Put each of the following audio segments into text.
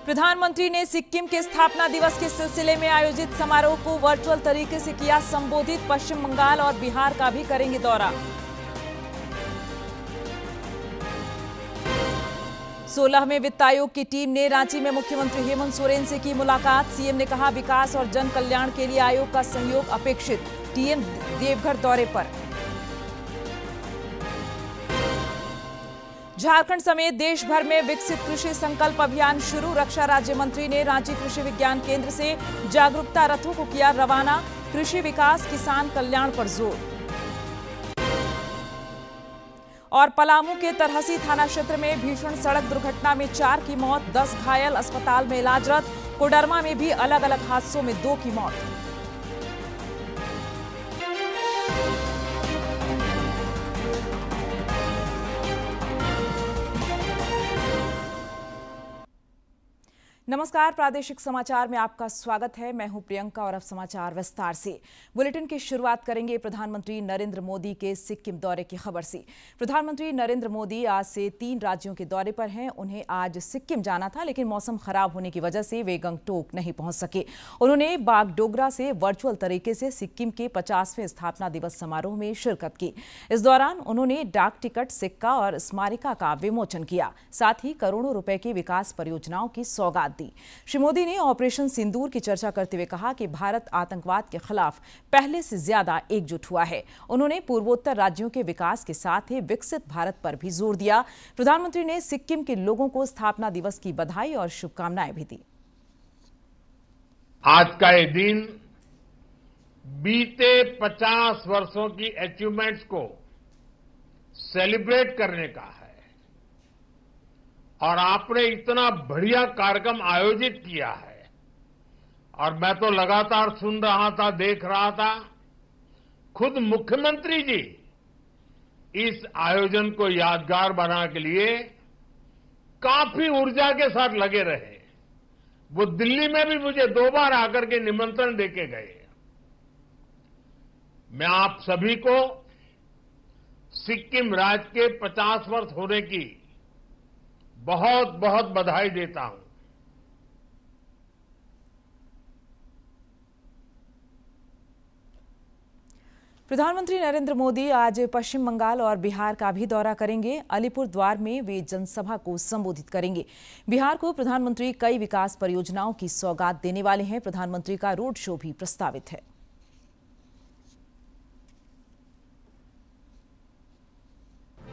प्रधानमंत्री ने सिक्किम के स्थापना दिवस के सिलसिले में आयोजित समारोह को वर्चुअल तरीके से किया संबोधित। पश्चिम बंगाल और बिहार का भी करेंगे दौरा। 16वें वित्त आयोग की टीम ने रांची में मुख्यमंत्री हेमंत सोरेन से की मुलाकात। सीएम ने कहा, विकास और जन कल्याण के लिए आयोग का सहयोग अपेक्षित। टीएम देवघर दौरे पर। झारखंड समेत देश भर में विकसित कृषि संकल्प अभियान शुरू। रक्षा राज्य मंत्री ने रांची कृषि विज्ञान केंद्र से जागरूकता रथों को किया रवाना। कृषि विकास, किसान कल्याण पर जोर। और पलामू के तरहसी थाना क्षेत्र में भीषण सड़क दुर्घटना में 4 की मौत, 10 घायल, अस्पताल में इलाजरत। कोडरमा में भी अलग अलग हादसों में 2 की मौत। नमस्कार, प्रादेशिक समाचार में आपका स्वागत है। मैं हूं प्रियंका और अब समाचार विस्तार से। बुलेटिन की शुरुआत करेंगे प्रधानमंत्री नरेंद्र मोदी के सिक्किम दौरे की खबर से। प्रधानमंत्री नरेंद्र मोदी आज से 3 राज्यों के दौरे पर हैं। उन्हें आज सिक्किम जाना था, लेकिन मौसम खराब होने की वजह से वे गंगटोक नहीं पहुंच सके। उन्होंने बागडोगरा से वर्चुअल तरीके से सिक्किम के 50वें स्थापना दिवस समारोह में शिरकत की। इस दौरान उन्होंने डाक टिकट, सिक्का और स्मारिका का विमोचन किया। साथ ही करोड़ों रुपए की विकास परियोजनाओं की सौगात दी। श्री मोदी ने ऑपरेशन सिंदूर की चर्चा करते हुए कहा कि भारत आतंकवाद के खिलाफ पहले से ज्यादा एकजुट हुआ है। उन्होंने पूर्वोत्तर राज्यों के विकास के साथ ही विकसित भारत पर भी जोर दिया। प्रधानमंत्री ने सिक्किम के लोगों को स्थापना दिवस की बधाई और शुभकामनाएं भी दी। आज का ये दिन बीते 50 वर्षों की अचीवमेंट्स को सेलिब्रेट करने का है और आपने इतना बढ़िया कार्यक्रम आयोजित किया है और मैं तो लगातार सुन रहा था, देख रहा था। खुद मुख्यमंत्री जी इस आयोजन को यादगार बनाने के लिए काफी ऊर्जा के साथ लगे रहे। वो दिल्ली में भी मुझे 2 बार आकर के निमंत्रण देके गए। मैं आप सभी को सिक्किम राज्य के 50 वर्ष होने की बहुत बहुत बधाई देता हूं। प्रधानमंत्री नरेंद्र मोदी आज पश्चिम बंगाल और बिहार का भी दौरा करेंगे। अलीपुरद्वार में वे जनसभा को संबोधित करेंगे। बिहार को प्रधानमंत्री कई विकास परियोजनाओं की सौगात देने वाले हैं। प्रधानमंत्री का रोड शो भी प्रस्तावित है।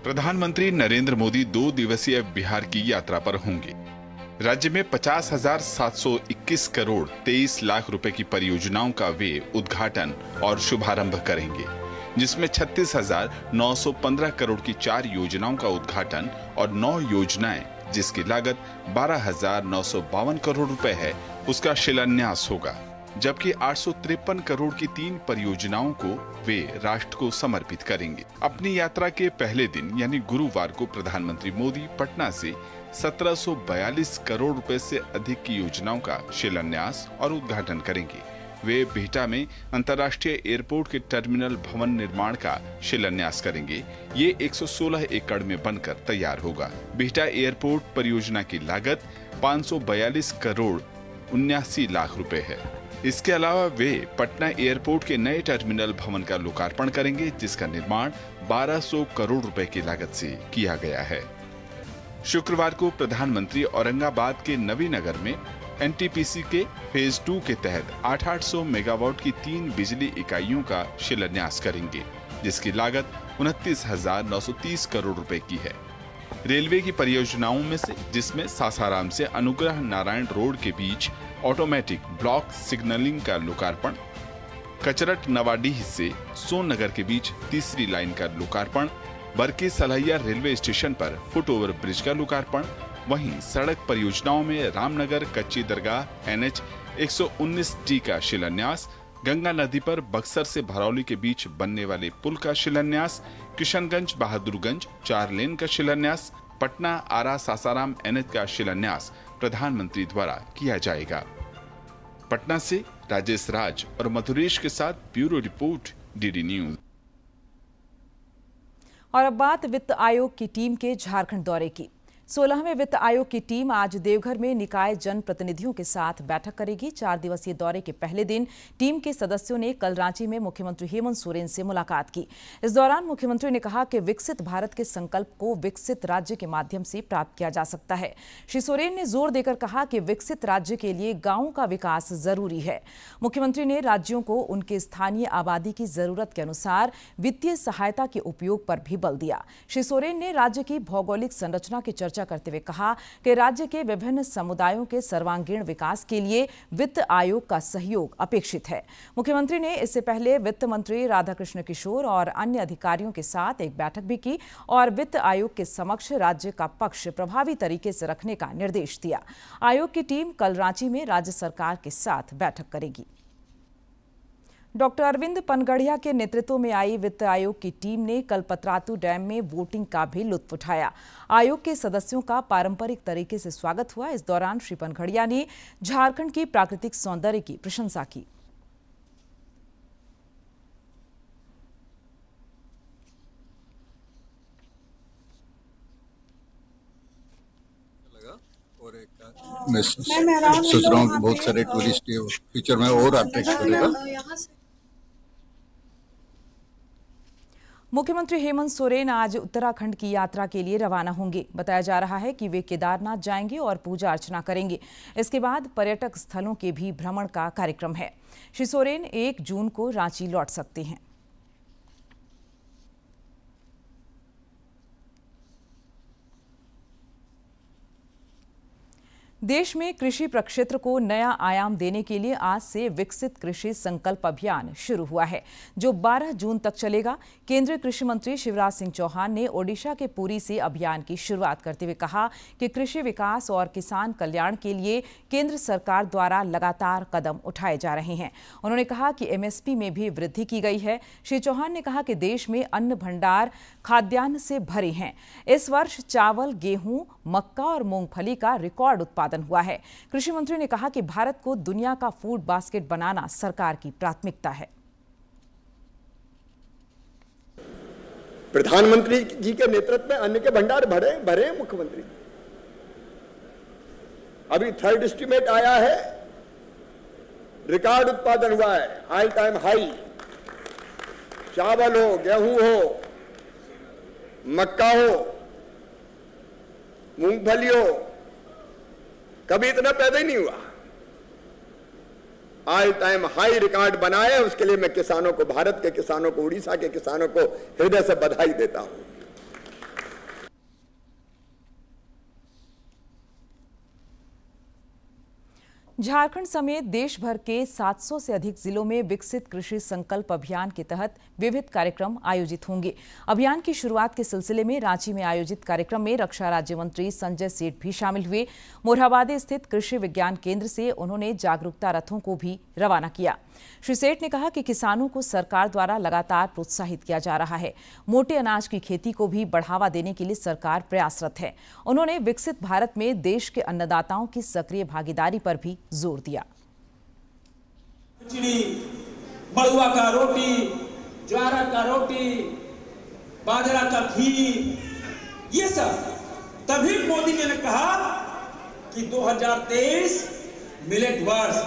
प्रधानमंत्री नरेंद्र मोदी 2 दिवसीय बिहार की यात्रा पर होंगे। राज्य में 50,721 करोड़ 23 लाख रुपए की परियोजनाओं का वे उद्घाटन और शुभारंभ करेंगे, जिसमें 36,915 करोड़ की 4 योजनाओं का उद्घाटन और 9 योजनाएं जिसकी लागत 12,952 करोड़ रुपए है, उसका शिलान्यास होगा। जबकि 853 करोड़ की 3 परियोजनाओं को वे राष्ट्र को समर्पित करेंगे। अपनी यात्रा के पहले दिन यानी गुरुवार को प्रधानमंत्री मोदी पटना से 1742 करोड़ रुपए से अधिक की योजनाओं का शिलान्यास और उद्घाटन करेंगे। वे बिहटा में अंतर्राष्ट्रीय एयरपोर्ट के टर्मिनल भवन निर्माण का शिलान्यास करेंगे। ये 116 एकड़ में बनकर तैयार होगा। बिहटा एयरपोर्ट परियोजना की लागत 542 करोड़ 79 लाख रुपए है। इसके अलावा वे पटना एयरपोर्ट के नए टर्मिनल भवन का लोकार्पण करेंगे, जिसका निर्माण 1200 करोड़ रुपए की लागत से किया गया है। शुक्रवार को प्रधानमंत्री औरंगाबाद के नवीनगर में एनटीपीसी के फेज 2 के तहत 800 मेगावाट की 3 बिजली इकाइयों का शिलान्यास करेंगे, जिसकी लागत 29,930 करोड़ रुपए की है। रेलवे की परियोजनाओं में से जिसमें सासाराम से अनुग्रह नारायण रोड के बीच ऑटोमेटिक ब्लॉक सिग्नलिंग का लोकार्पण, कचरट नवाडीह से सोननगर के बीच तीसरी लाइन का लोकार्पण, बरकी सलैया रेलवे स्टेशन पर फुट ओवर ब्रिज का लोकार्पण। वहीं सड़क परियोजनाओं में रामनगर कच्ची दरगाह NH 119D का शिलान्यास, गंगा नदी पर बक्सर से भरौली के बीच बनने वाले पुल का शिलान्यास, किशनगंज बहादुरगंज 4 लेन का शिलान्यास, पटना आरा सासाराम NH का शिलान्यास प्रधानमंत्री द्वारा किया जाएगा। पटना से राजेश राज और मधुरेश के साथ ब्यूरो रिपोर्ट, डीडी न्यूज। और अब बात वित्त आयोग की टीम के झारखंड दौरे की। 16वें वित्त आयोग की टीम आज देवघर में निकाय जनप्रतिनिधियों के साथ बैठक करेगी। 4 दिवसीय दौरे के पहले दिन टीम के सदस्यों ने कल रांची में मुख्यमंत्री हेमंत सोरेन से मुलाकात की। इस दौरान मुख्यमंत्री ने कहा कि विकसित भारत के संकल्प को विकसित राज्य के माध्यम से प्राप्त किया जा सकता है। श्री सोरेन ने जोर देकर कहा कि विकसित राज्य के लिए गांवों का विकास जरूरी है। मुख्यमंत्री ने राज्यों को उनके स्थानीय आबादी की जरूरत के अनुसार वित्तीय सहायता के उपयोग पर भी बल दिया। श्री सोरेन ने राज्य की भौगोलिक संरचना की चर्चा करते हुए कहा कि राज्य के विभिन्न समुदायों के सर्वांगीण विकास के लिए वित्त आयोग का सहयोग अपेक्षित है। मुख्यमंत्री ने इससे पहले वित्त मंत्री राधाकृष्ण किशोर और अन्य अधिकारियों के साथ एक बैठक भी की और वित्त आयोग के समक्ष राज्य का पक्ष प्रभावी तरीके से रखने का निर्देश दिया। आयोग की टीम कल रांची में राज्य सरकार के साथ बैठक करेगी। डॉक्टर अरविंद पनगढ़िया के नेतृत्व में आई वित्त आयोग की टीम ने कल पतरातू डैम में वोटिंग का भी लुत्फ उठाया। आयोग के सदस्यों का पारंपरिक तरीके से स्वागत हुआ। इस दौरान श्री पनगढ़िया ने झारखंड की प्राकृतिक सौंदर्य की प्रशंसा की। और मैं सोच रहा हूँ कि बहुत सारे टूरिस्ट फ्यूचर में और अट्रैक्ट करेगा। मुख्यमंत्री हेमंत सोरेन आज उत्तराखंड की यात्रा के लिए रवाना होंगे। बताया जा रहा है कि वे केदारनाथ जाएंगे और पूजा अर्चना करेंगे। इसके बाद पर्यटक स्थलों के भी भ्रमण का कार्यक्रम है। श्री सोरेन 1 जून को रांची लौट सकते हैं। देश में कृषि प्रक्षेत्र को नया आयाम देने के लिए आज से विकसित कृषि संकल्प अभियान शुरू हुआ है, जो 12 जून तक चलेगा। केंद्रीय कृषि मंत्री शिवराज सिंह चौहान ने ओडिशा के पुरी से अभियान की शुरुआत करते हुए कहा कि कृषि विकास और किसान कल्याण के लिए केंद्र सरकार द्वारा लगातार कदम उठाए जा रहे हैं। उन्होंने कहा कि एमएसपी में भी वृद्धि की गई है। श्री चौहान ने कहा कि देश में अन्न भंडार खाद्यान्न से भरे हैं। इस वर्ष चावल, गेहूं, मक्का और मूंगफली का रिकॉर्ड उत्पादन हुआ है। कृषि मंत्री ने कहा कि भारत को दुनिया का फूड बास्केट बनाना सरकार की प्राथमिकता है। प्रधानमंत्री जी के नेतृत्व में अन्न के भंडार भरे मुख्यमंत्री। अभी 3rd एस्टीमेट आया है, रिकॉर्ड उत्पादन हुआ है, ऑल टाइम हाई। चावल हो, गेहूं हो, मक्का हो, मूंगफली हो, कभी इतना पैदा ही नहीं हुआ। ऑल टाइम हाई रिकॉर्ड बनाए, उसके लिए मैं किसानों को, भारत के किसानों को, उड़ीसा के किसानों को हृदय से बधाई देता हूं। झारखंड समेत देश भर के 700 से अधिक जिलों में विकसित कृषि संकल्प अभियान के तहत विविध कार्यक्रम आयोजित होंगे। अभियान की शुरुआत के सिलसिले में रांची में आयोजित कार्यक्रम में रक्षा राज्य मंत्री संजय सेठ भी शामिल हुए। मोरहाबादी स्थित कृषि विज्ञान केंद्र से उन्होंने जागरूकता रथों को भी रवाना किया। श्री सेठ ने कहा कि किसानों को सरकार द्वारा लगातार प्रोत्साहित किया जा रहा है। मोटे अनाज की खेती को भी बढ़ावा देने के लिए सरकार प्रयासरत है। उन्होंने विकसित भारत में देश के अन्नदाताओं की सक्रिय भागीदारी पर भी जोर दिया। खिचड़ी, मड़ुआ का रोटी, ज्वार का रोटी, बाजरा का खीर, ये सब तभी मोदी जी ने कहा कि 2023 मिलेट वर्ष,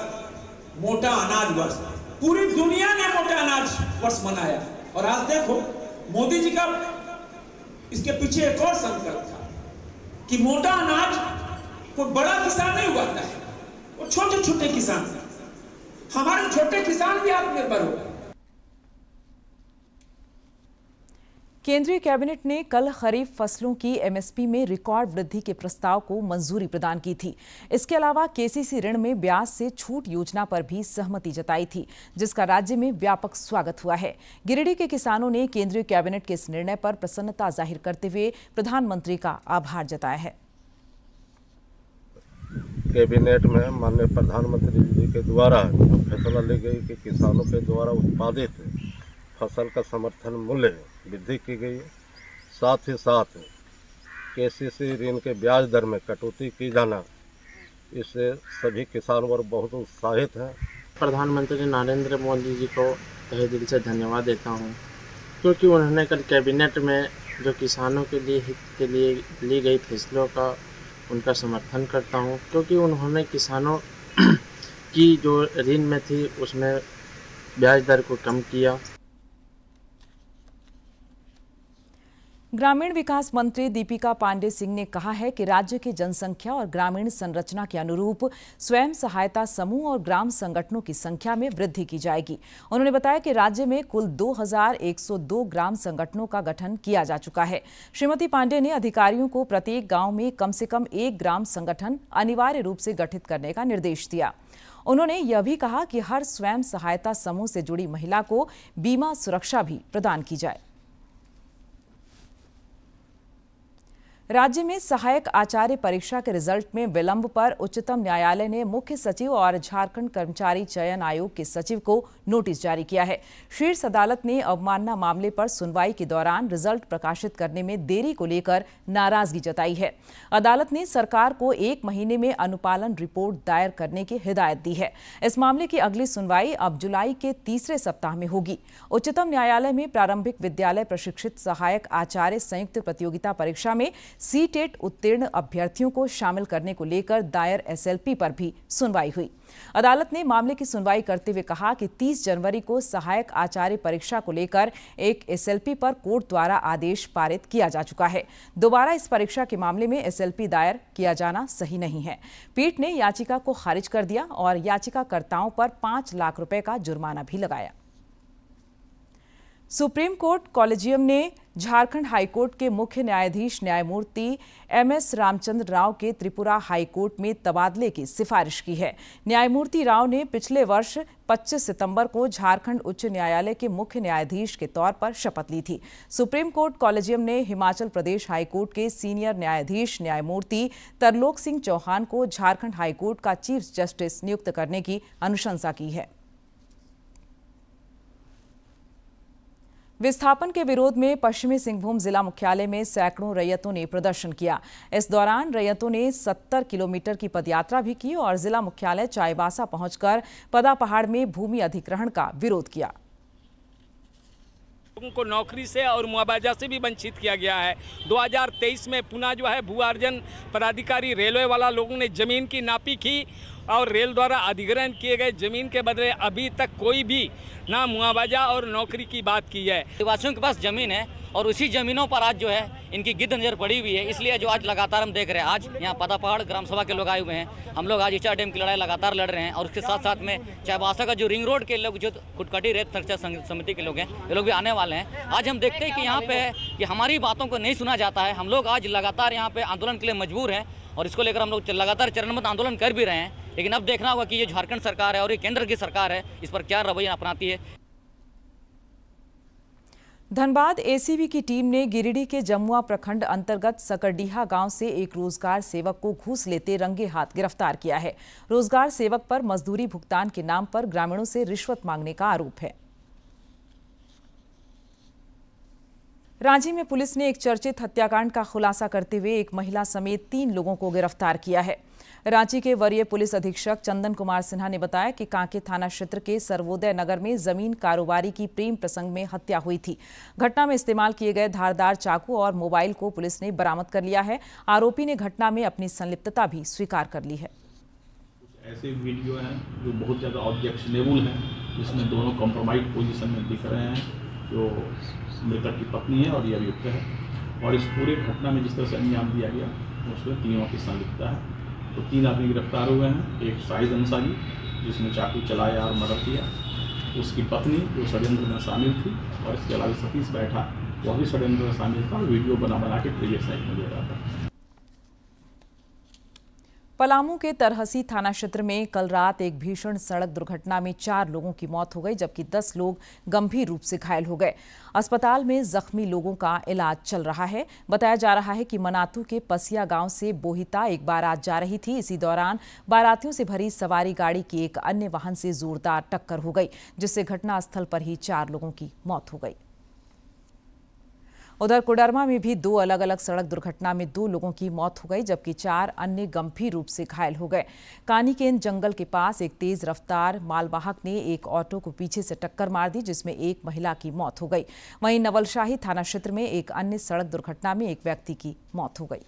मोटा अनाज वर्ष। पूरी दुनिया ने मोटा अनाज वर्ष मनाया। और आज देखो मोदी जी का इसके पीछे एक और संकल्प था कि मोटा अनाज कोई बड़ा किसान नहीं उगाता है, वो छोटे छोटे किसान। हमारे छोटे किसान भी आत्मनिर्भर हो गए। केंद्रीय कैबिनेट ने कल खरीफ फसलों की एमएसपी में रिकॉर्ड वृद्धि के प्रस्ताव को मंजूरी प्रदान की थी। इसके अलावा केसीसी ऋण में ब्याज से छूट योजना पर भी सहमति जताई थी, जिसका राज्य में व्यापक स्वागत हुआ है। गिरिडीह के किसानों ने केंद्रीय कैबिनेट के इस निर्णय पर प्रसन्नता जाहिर करते हुए प्रधानमंत्री का आभार जताया है। कैबिनेट में माननीय प्रधानमंत्री जी के द्वारा जो फैसला ली गई कि किसानों के द्वारा उत्पादित फसल का समर्थन मूल्य वृद्धि की गई, साथ ही साथ केसीसी ऋण के ब्याज दर में कटौती की जाना, इससे सभी किसान वर्ग बहुत उत्साहित हैं। प्रधानमंत्री नरेंद्र मोदी जी को तहे दिल से धन्यवाद देता हूँ, क्योंकि उन्होंने कल कैबिनेट में जो किसानों के लिए हित के लिए ली गई फैसलों का उनका समर्थन करता हूँ, क्योंकि उन्होंने किसानों की जो ऋण में थी उसमें ब्याज दर को कम किया। ग्रामीण विकास मंत्री दीपिका पांडे सिंह ने कहा है कि राज्य की जनसंख्या और ग्रामीण संरचना के अनुरूप स्वयं सहायता समूह और ग्राम संगठनों की संख्या में वृद्धि की जाएगी। उन्होंने बताया कि राज्य में कुल 2102 ग्राम संगठनों का गठन किया जा चुका है। श्रीमती पांडे ने अधिकारियों को प्रत्येक गांव में कम से कम एक ग्राम संगठन अनिवार्य रूप से गठित करने का निर्देश दिया। उन्होंने यह भी कहा कि हर स्वयं सहायता समूह से जुड़ी महिला को बीमा सुरक्षा भी प्रदान की जाए। राज्य में सहायक आचार्य परीक्षा के रिजल्ट में विलंब पर उच्चतम न्यायालय ने मुख्य सचिव और झारखंड कर्मचारी चयन आयोग के सचिव को नोटिस जारी किया है। शीर्ष अदालत ने अवमानना मामले पर सुनवाई के दौरान रिजल्ट प्रकाशित करने में देरी को लेकर नाराजगी जताई है। अदालत ने सरकार को 1 महीने में अनुपालन रिपोर्ट दायर करने की हिदायत दी है। इस मामले की अगली सुनवाई अब जुलाई के तीसरे सप्ताह में होगी। उच्चतम न्यायालय में प्रारंभिक विद्यालय प्रशिक्षित सहायक आचार्य संयुक्त प्रतियोगिता परीक्षा में सीटेट उत्तीर्ण अभ्यर्थियों को शामिल करने को लेकर दायर एसएलपी पर भी सुनवाई हुई। अदालत ने मामले की सुनवाई करते हुए कहा कि 30 जनवरी को सहायक आचार्य परीक्षा को लेकर एक एसएलपी पर कोर्ट द्वारा आदेश पारित किया जा चुका है। दोबारा इस परीक्षा के मामले में एसएलपी दायर किया जाना सही नहीं है। पीठ ने याचिका को खारिज कर दिया और याचिकाकर्ताओं पर 5 लाख रुपए का जुर्माना भी लगाया। सुप्रीम कोर्ट कॉलेजियम ने झारखंड हाईकोर्ट के मुख्य न्यायाधीश न्यायमूर्ति एमएस रामचंद्र राव के त्रिपुरा हाईकोर्ट में तबादले की सिफारिश की है। न्यायमूर्ति राव ने पिछले वर्ष 25 सितंबर को झारखंड उच्च न्यायालय के मुख्य न्यायाधीश के तौर पर शपथ ली थी। सुप्रीम कोर्ट कॉलेजियम ने हिमाचल प्रदेश हाईकोर्ट के सीनियर न्यायाधीश न्यायमूर्ति तरलोक सिंह चौहान को झारखंड हाईकोर्ट का चीफ जस्टिस नियुक्त करने की अनुशंसा की है। विस्थापन के विरोध में पश्चिमी सिंहभूम जिला मुख्यालय में सैकड़ों रैयतों ने प्रदर्शन किया। इस दौरान रैयतों ने 70 किलोमीटर की पदयात्रा भी की और जिला मुख्यालय चाईबासा पहुंचकर पदा पहाड़ में भूमि अधिग्रहण का विरोध किया। लोगों को नौकरी से और मुआवजा से भी वंचित किया गया है। 2023 में पुनः जो है भू अर्जन पदाधिकारी रेलवे वाला लोगों ने जमीन की नापी की और रेल द्वारा अधिग्रहण किए गए जमीन के बदले अभी तक कोई भी ना मुआवजा और नौकरी की बात की है। आदिवासियों के पास जमीन है और उसी जमीनों पर आज जो है इनकी गिद्ध नजर पड़ी हुई है, इसलिए जो आज लगातार हम देख रहे हैं। आज यहाँ पदा पहाड़ ग्राम सभा के लोग आए हुए हैं। हम लोग आज इचा डैम की लड़ाई लगातार लड़ रहे हैं और उसके साथ साथ में चाईबासा का जो रिंग रोड के लोग जो कुटकटी रेत सुरक्षा समिति के लोग हैं ये लोग भी आने वाले हैं। आज हम देखते हैं कि यहाँ पे कि हमारी बातों को नहीं सुना जाता है। हम लोग आज लगातार यहाँ पे आंदोलन के लिए मजबूर हैं और इसको लेकर हम लोग लगातार चरणबद्ध आंदोलन कर भी रहे हैं। लेकिन अब देखना होगा कि ये झारखंड सरकार है और ये केंद्र की सरकार है, इस पर क्या रवैया अपनाती है। धनबाद एसीबी की टीम ने गिरिडीह के जमुआ प्रखंड अंतर्गत सकरडीहा गांव से एक रोजगार सेवक को घूस लेते रंगे हाथ गिरफ्तार किया है। रोजगार सेवक पर मजदूरी भुगतान के नाम पर ग्रामीणों से रिश्वत मांगने का आरोप है। रांची में पुलिस ने एक चर्चित हत्याकांड का खुलासा करते हुए एक महिला समेत 3 लोगों को गिरफ्तार किया है। रांची के वरीय पुलिस अधीक्षक चंदन कुमार सिन्हा ने बताया कि कांके थाना क्षेत्र के सर्वोदय नगर में जमीन कारोबारी की प्रेम प्रसंग में हत्या हुई थी। घटना में इस्तेमाल किए गए धारदार चाकू और मोबाइल को पुलिस ने बरामद कर लिया है। आरोपी ने घटना में अपनी संलिप्तता भी स्वीकार कर ली है। ऐसे वीडियो हैं जो बहुत ज़्यादा ऑब्जेक्शनेबल हैं, जिसमें दोनों कॉम्प्रोमाइज पोजीशन में दिख रहे हैं, जो मृतक की पत्नी है और ये अभियुक्त है। और इस पूरे घटना में जिस तरह से अंजाम दिया गया उसमें तीनों की संलिप्तता है। तो 3 आदमी गिरफ्तार हुए हैं। एक शाहिद अंसारी जिसने चाकू चलाया और मर्डर किया, उसकी पत्नी जो षड्यंत्र में शामिल थी, और इसके अलावा सतीश बैठा वह भी षड्यंत्र में शामिल था और वीडियो बना के प्रीवियस साइट में दे रहा था। पलामू के तरहसी थाना क्षेत्र में कल रात एक भीषण सड़क दुर्घटना में 4 लोगों की मौत हो गई, जबकि 10 लोग गंभीर रूप से घायल हो गए। अस्पताल में जख्मी लोगों का इलाज चल रहा है। बताया जा रहा है कि मनातू के पसिया गांव से बोहिता एक बारात जा रही थी। इसी दौरान बारातियों से भरी सवारी गाड़ी की एक अन्य वाहन से जोरदार टक्कर हो गई, जिससे घटनास्थल पर ही 4 लोगों की मौत हो गई। उधर कोडरमा में भी 2 अलग अलग सड़क दुर्घटना में 2 लोगों की मौत हो गई, जबकि 4 अन्य गंभीर रूप से घायल हो गए। कानीकेन जंगल के पास एक तेज रफ्तार मालवाहक ने एक ऑटो को पीछे से टक्कर मार दी, जिसमें एक महिला की मौत हो गई। वहीं नवलशाही थाना क्षेत्र में एक अन्य सड़क दुर्घटना में एक व्यक्ति की मौत हो गई।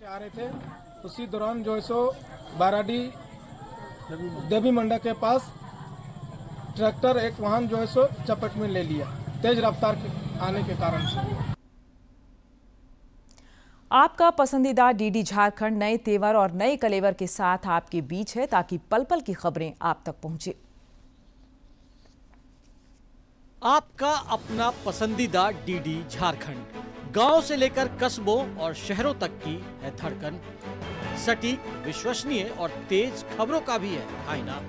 आ रहे थे, उसी दौरान जो है सो बाराडी देवी मंडा के पास ट्रैक्टर एक वाहन जो है सो चपेट में ले लिया, तेज रफ्तार आने के कारण से। आपका पसंदीदा डीडी झारखंड नए तेवर और नए कलेवर के साथ आपके बीच है, ताकि पल पल की खबरें आप तक पहुंचे। आपका अपना पसंदीदा डीडी झारखंड, गांव से लेकर कस्बों और शहरों तक की है धड़कन। सटीक, विश्वसनीय और तेज खबरों का भी है आईना।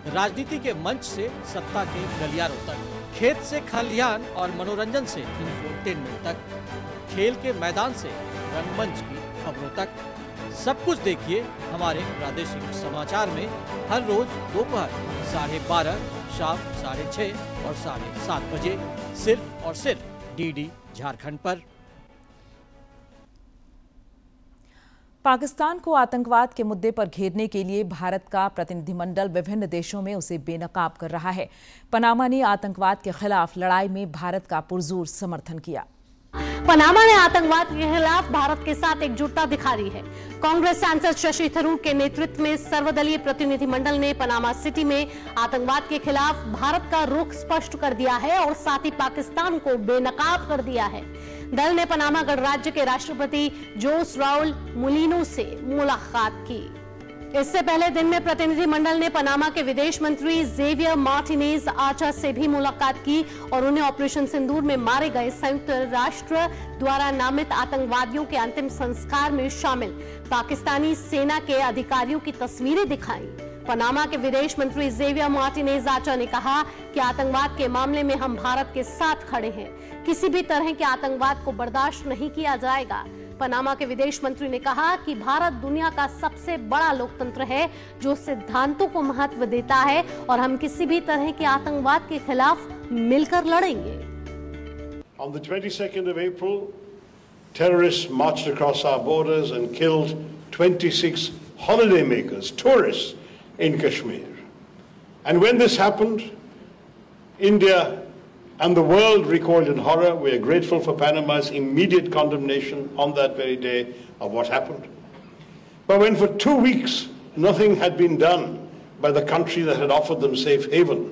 राजनीति के मंच से सत्ता के गलियारों तक, खेत से खलिहान और मनोरंजन से इंफोटेनमेंट तक, खेल के मैदान से रंगमंच की खबरों तक, सब कुछ देखिए हमारे प्रादेशिक समाचार में हर रोज दोपहर 12:30, शाम 6:30 और 7:30 बजे, सिर्फ और सिर्फ डीडी झारखंड पर। पाकिस्तान को आतंकवाद के मुद्दे पर घेरने के लिए भारत का प्रतिनिधिमंडल विभिन्न देशों में उसे बेनकाब कर रहा है। पनामा ने आतंकवाद के खिलाफ लड़ाई में भारत का पुरजोर समर्थन किया। पनामा ने आतंकवाद के खिलाफ भारत के साथ एकजुटता दिखा दी है। कांग्रेस सांसद शशि थरूर के नेतृत्व में सर्वदलीय प्रतिनिधिमंडल ने पनामा सिटी में आतंकवाद के खिलाफ भारत का रुख स्पष्ट कर दिया है और साथ ही पाकिस्तान को बेनकाब कर दिया है। दल ने पनामा गणराज्य के राष्ट्रपति जोस राउल मुलिनो से मुलाकात की। इससे पहले दिन में प्रतिनिधिमंडल ने पनामा के विदेश मंत्री जेवियर मार्टिनेज आचा से भी मुलाकात की और उन्हें ऑपरेशन सिंदूर में मारे गए संयुक्त राष्ट्र द्वारा नामित आतंकवादियों के अंतिम संस्कार में शामिल पाकिस्तानी सेना के अधिकारियों की तस्वीरें दिखाई। पनामा के विदेश मंत्री जेवियर मार्टिनेज आचा ने कहा कि आतंकवाद के मामले में हम भारत के साथ खड़े हैं। किसी भी तरह के आतंकवाद को बर्दाश्त नहीं किया जाएगा। पनामा के विदेश मंत्री ने कहा कि भारत दुनिया का सबसे बड़ा लोकतंत्र है जो सिद्धांतों को महत्व देता है और हम किसी भी तरह के आतंकवाद के खिलाफ मिलकर लड़ेंगे। On the 22nd of April, terrorists marched across our borders and killed 26 holidaymakers, tourists in Kashmir. And when this happened, India and the world recoiled in horror. We are grateful for Panama's immediate condemnation on that very day of what happened. But when for 2 weeks nothing had been done by the country that had offered them safe haven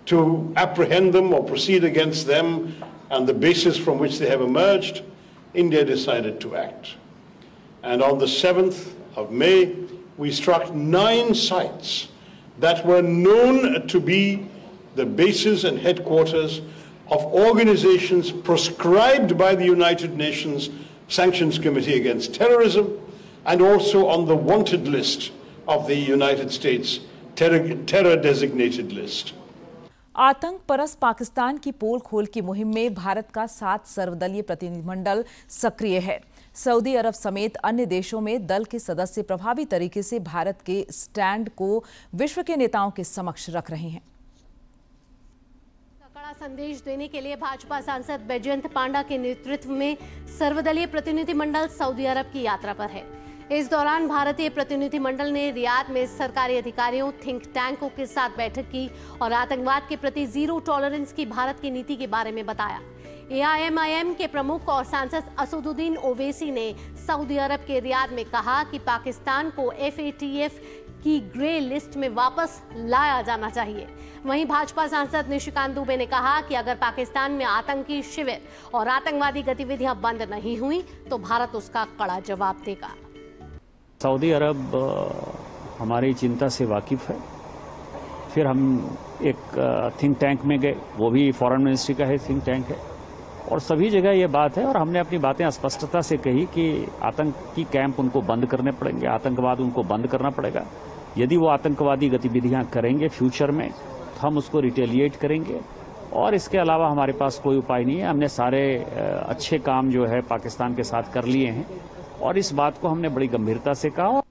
to apprehend them or proceed against them and the basis from which they have emerged, India decided to act. And on the 7th of May, we struck 9 sites that were known to be the bases and headquarters of organizations proscribed by the United Nations Sanctions Committee against Terrorism and also on the wanted list of the United States terror designated list. आतंक परस्त पाकिस्तान की पोल खोल की मुहिम में भारत का 7 सर्वदलीय प्रतिनिधिमंडल सक्रिय है। सऊदी अरब समेत अन्य देशों में दल के सदस्य प्रभावी तरीके से भारत के स्टैंड को विश्व के नेताओं के समक्ष रख रहे हैं। कड़ा संदेश देने के लिए भाजपा सांसद बैजयंत पांडा के नेतृत्व में सर्वदलीय प्रतिनिधिमंडल सऊदी अरब की यात्रा पर है। इस दौरान भारतीय प्रतिनिधिमंडल ने रियाद में सरकारी अधिकारियों, थिंक टैंकों के साथ बैठक की और आतंकवाद के प्रति जीरो टॉलरेंस की भारत की नीति के बारे में बताया। AIMIM के प्रमुख और सांसद असदुद्दीन ओवैसी ने सऊदी अरब के रियाद में कहा कि पाकिस्तान को FATF की ग्रे लिस्ट में वापस लाया जाना चाहिए। वहीं भाजपा सांसद निशिकांत दुबे ने कहा कि अगर पाकिस्तान में आतंकी शिविर और आतंकवादी गतिविधियां बंद नहीं हुई तो भारत उसका कड़ा जवाब देगा। सऊदी अरब हमारी चिंता से वाकिफ है। फिर हम एक थिंक टैंक में गए, वो भी फॉरेन मिनिस्ट्री का है थिंक टैंक है, और सभी जगह ये बात है और हमने अपनी बातें स्पष्टता से कही कि आतंकी कैंप उनको बंद करने पड़ेंगे, आतंकवाद उनको बंद करना पड़ेगा। यदि वो आतंकवादी गतिविधियां करेंगे फ्यूचर में तो हम उसको रिटेलिएट करेंगे और इसके अलावा हमारे पास कोई उपाय नहीं है। हमने सारे अच्छे काम जो है पाकिस्तान के साथ कर लिए हैं और इस बात को हमने बड़ी गंभीरता से कहा।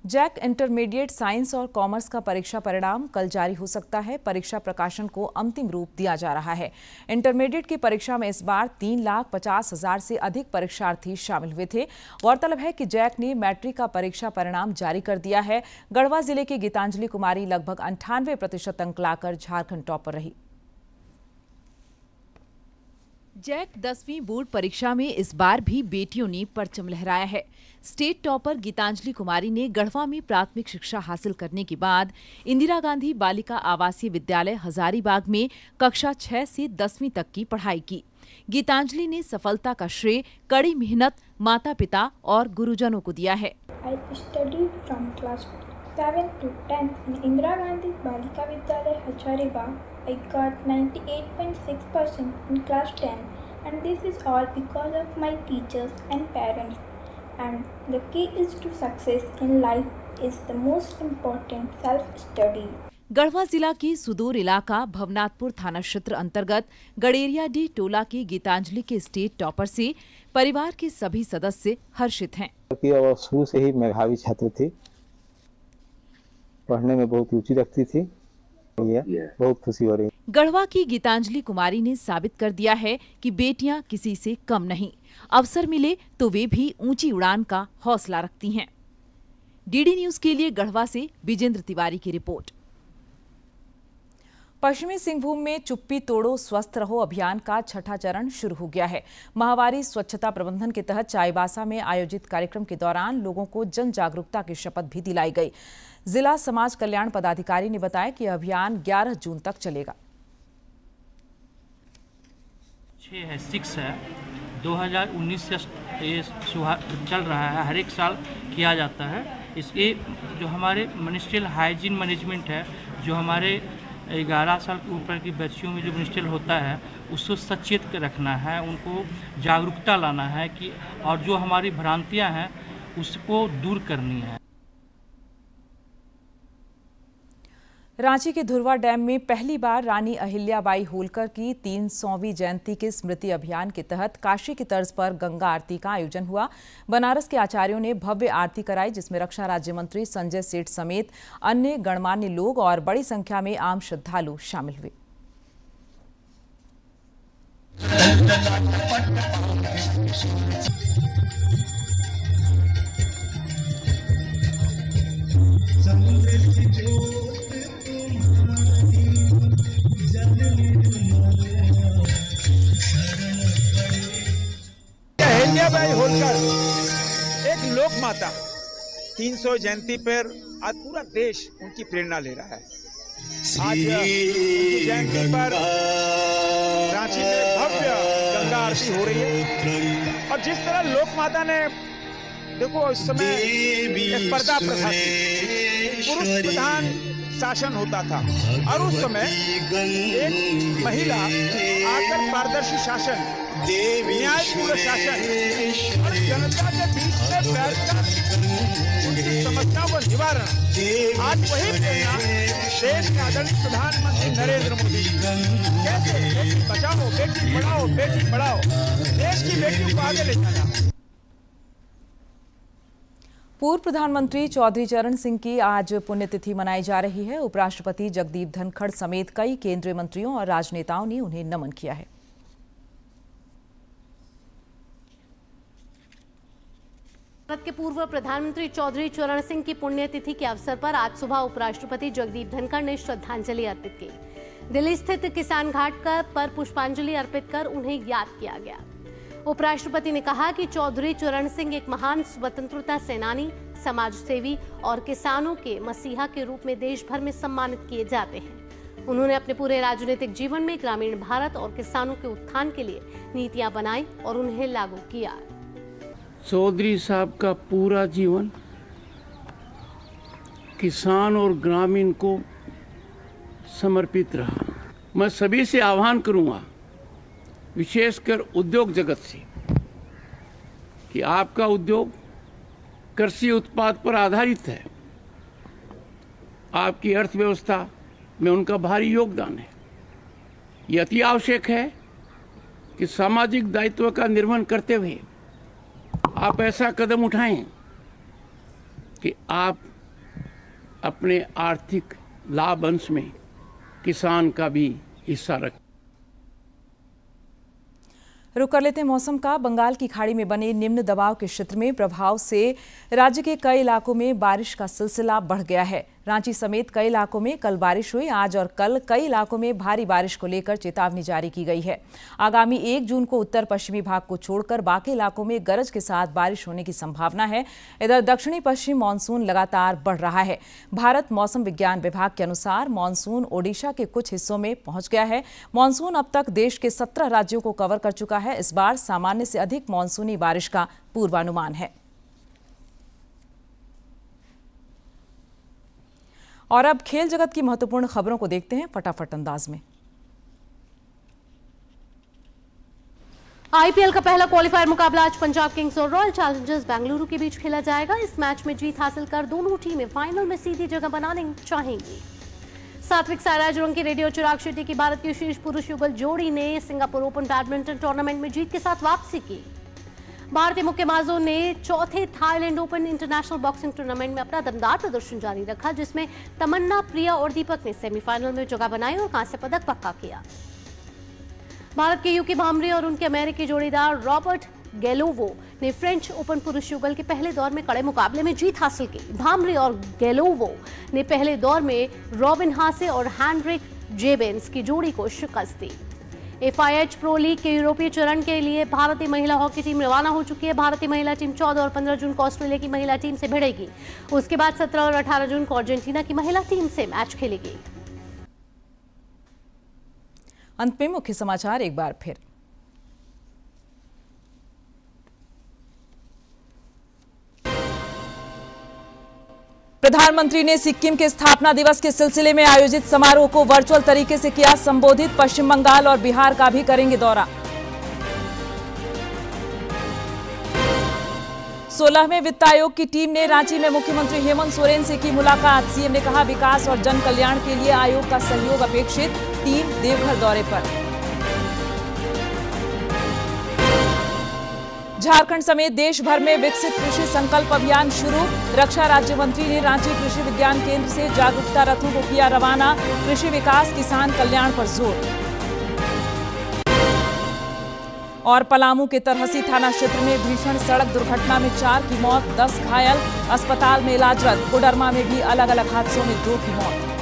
जैक इंटरमीडिएट साइंस और कॉमर्स का परीक्षा परिणाम कल जारी हो सकता है। परीक्षा प्रकाशन को अंतिम रूप दिया जा रहा है। इंटरमीडिएट की परीक्षा में इस बार 3,50,000 से अधिक परीक्षार्थी शामिल हुए थे। गौरतलब है कि जैक ने मैट्रिक का परीक्षा परिणाम जारी कर दिया है। गढ़वा जिले की गीतांजलि कुमारी लगभग 98% अंक लाकर झारखंड टॉपर रही। जैक 10वीं बोर्ड परीक्षा में इस बार भी बेटियों ने परचम लहराया है। स्टेट टॉपर गीतांजलि कुमारी ने गढ़वा में प्राथमिक शिक्षा हासिल करने के बाद इंदिरा गांधी बालिका आवासीय विद्यालय हजारीबाग में कक्षा 6 से 10वीं तक की पढ़ाई की। गीतांजलि ने सफलता का श्रेय कड़ी मेहनत, माता पिता और गुरुजनों को दिया है। I studied from class 7 to 10 in Indira Gandhi Balika Vidyalaya Hazaribagh. I got 98.6% in class 10, and this is all because of my teachers and parents. And the key is to success in life is the most important self-study. Garhwa जिला की सुदूर इलाका भवनाथपुर थाना क्षेत्र अंतर्गत गड़ेरियाडी टोला की गीतांजलि के state topper से परिवार के सभी सदस्य हर्षित हैं। वो शुरू से ही मेधावी छात्र थी, पढ़ने में बहुत रुचि रखती थी, बहुत खुशी हो रही। गढ़वा की गीतांजलि कुमारी ने साबित कर दिया है कि बेटियां किसी से कम नहीं। अवसर मिले तो वे भी ऊंची उड़ान का हौसला रखती हैं। डीडी न्यूज के लिए गढ़वा से विजेंद्र तिवारी की रिपोर्ट। पश्चिमी सिंहभूम में चुप्पी तोड़ो स्वस्थ रहो अभियान का छठा चरण शुरू हो गया है। माहवारी स्वच्छता प्रबंधन के तहत चाईबासा में आयोजित कार्यक्रम के दौरान लोगों को जन जागरूकता की शपथ भी दिलाई गई। जिला समाज कल्याण पदाधिकारी ने बताया कि अभियान 11 जून तक चलेगा। 6 है 2019 से ये चल रहा है, हर एक साल किया जाता है। इसके जो हमारे मिनिस्ट्रियल हाइजीन मैनेजमेंट है, जो हमारे 11 साल के ऊपर की बच्चियों में जो मिनिस्ट्रियल होता है उसको सचेत कर रखना है, उनको जागरूकता लाना है कि और जो हमारी भ्रांतियां हैं उसको दूर करनी है। रांची के धुरवा डैम में पहली बार रानी अहिल्याबाई होलकर की 300वीं जयंती के स्मृति अभियान के तहत काशी की तर्ज पर गंगा आरती का आयोजन हुआ। बनारस के आचार्यों ने भव्य आरती कराई, जिसमें रक्षा राज्य मंत्री संजय सेठ समेत अन्य गणमान्य लोग और बड़ी संख्या में आम श्रद्धालु शामिल हुए। अहिल्याबाई होलकर एक लोक माता, 300 जयंती पर आज पूरा देश उनकी प्रेरणा ले रहा है। आज उनकी जयंती पर रांची में भव्य गंगा आरती हो रही है और जिस तरह लोक माता ने देखो इस समय एक पर्दा प्रथा थी, पुरुष प्रधान शासन होता था और उस समय एक महिला आकर पारदर्शी शासन, न्यायपूर्ण शासन और जनता के बीच में बैठकर उनकी समस्याओं का निवारण, आज वही प्रेरणा देश के आदरणीय प्रधानमंत्री नरेंद्र मोदी कैसे बेटी बचाओ बेटी पढ़ाओ बेटी पढ़ाओ, देश की बेटियों को आगे ले जाना। पूर्व प्रधानमंत्री चौधरी चरण सिंह की आज पुण्यतिथि मनाई जा रही है। उपराष्ट्रपति जगदीप धनखड़ समेत कई केंद्रीय मंत्रियों और राजनेताओं ने उन्हें नमन किया है। भारत के पूर्व प्रधानमंत्री चौधरी चरण सिंह की पुण्यतिथि के अवसर पर आज सुबह उपराष्ट्रपति जगदीप धनखड़ ने श्रद्धांजलि अर्पित की। दिल्ली स्थित किसान घाट पर पुष्पांजलि अर्पित कर उन्हें याद किया गया। उपराष्ट्रपति ने कहा कि चौधरी चरण सिंह एक महान स्वतंत्रता सेनानी, समाज सेवी और किसानों के मसीहा के रूप में देश भर में सम्मानित किए जाते हैं। उन्होंने अपने पूरे राजनीतिक जीवन में ग्रामीण भारत और किसानों के उत्थान के लिए नीतियां बनाई और उन्हें लागू किया। चौधरी साहब का पूरा जीवन किसान और ग्रामीण को समर्पित रहा। मैं सभी से आह्वान करूंगा, विशेषकर उद्योग जगत से, कि आपका उद्योग कृषि उत्पाद पर आधारित है। आपकी अर्थव्यवस्था में उनका भारी योगदान है। यह अति आवश्यक है कि सामाजिक दायित्व का निर्वहन करते हुए आप ऐसा कदम उठाएं कि आप अपने आर्थिक लाभ अंश में किसान का भी हिस्सा रखें। रुक कर लेते हैं मौसम का। बंगाल की खाड़ी में बने निम्न दबाव के क्षेत्र में प्रभाव से राज्य के कई इलाकों में बारिश का सिलसिला बढ़ गया है। रांची समेत कई इलाकों में कल बारिश हुई। आज और कल कई इलाकों में भारी बारिश को लेकर चेतावनी जारी की गई है। आगामी 1 जून को उत्तर पश्चिमी भाग को छोड़कर बाकी इलाकों में गरज के साथ बारिश होने की संभावना है। इधर दक्षिणी पश्चिम मानसून लगातार बढ़ रहा है। भारत मौसम विज्ञान विभाग के अनुसार मानसून ओडिशा के कुछ हिस्सों में पहुंच गया है। मानसून अब तक देश के 17 राज्यों को कवर कर चुका है। इस बार सामान्य से अधिक मानसूनी बारिश का पूर्वानुमान है। और अब खेल जगत की महत्वपूर्ण खबरों को देखते हैं फटाफट अंदाज में। आईपीएल का पहला क्वालिफायर मुकाबला आज पंजाब किंग्स और रॉयल चैलेंजर्स बेंगलुरु के बीच खेला जाएगा। इस मैच में जीत हासिल कर दोनों टीमें फाइनल में सीधी जगह बनाने चाहेंगी। सात्विक साईराज और उनके रेड्डी चिराग शेट्टी की भारत की शीर्ष पुरुष युगल जोड़ी ने सिंगापुर ओपन बैडमिंटन टूर्नामेंट में जीत के साथ वापसी की। भारतीय मुक्केबाजों ने चौथे Thailand open international boxing tournament में अपना दमदार प्रदर्शन जारी रखा, जिसमें तमन्ना, प्रिया और दीपक ने सेमीफाइनल में जगह बनाई और कांस्य पदक पक्का किया। भारत के यूकी भामरे और उनके अमेरिकी जोड़ीदार रॉबर्ट गेलोवो ने फ्रेंच ओपन पुरुष युगल के पहले दौर में कड़े मुकाबले में जीत हासिल की। भामरे और गेलोवो ने पहले दौर में रॉबिन हासे और हैंड्रिक जेबेंस की जोड़ी को शिकस्त दी। FIH प्रो लीग के यूरोपीय चरण के लिए भारतीय महिला हॉकी टीम रवाना हो चुकी है। भारतीय महिला टीम 14 और 15 जून को ऑस्ट्रेलिया की महिला टीम से भिड़ेगी। उसके बाद 17 और 18 जून को अर्जेंटीना की महिला टीम से मैच खेलेगी। अंत में मुख्य समाचार एक बार फिर। प्रधानमंत्री ने सिक्किम के स्थापना दिवस के सिलसिले में आयोजित समारोह को वर्चुअल तरीके से किया संबोधित। पश्चिम बंगाल और बिहार का भी करेंगे दौरा। 16वें वित्त आयोग की टीम ने रांची में मुख्यमंत्री हेमंत सोरेन से की मुलाकात। सीएम ने कहा विकास और जन कल्याण के लिए आयोग का सहयोग अपेक्षित। टीम देवघर दौरे पर। झारखंड समेत देश भर में विकसित कृषि संकल्प अभियान शुरू। रक्षा राज्य मंत्री ने रांची कृषि विज्ञान केंद्र से जागरूकता रथों को किया रवाना। कृषि विकास, किसान कल्याण पर जोर। और पलामू के तरहसी थाना क्षेत्र में भीषण सड़क दुर्घटना में 4 की मौत, 10 घायल। अस्पताल में इलाजरत। कोडरमा में भी अलग अलग हादसों में 2 की मौत।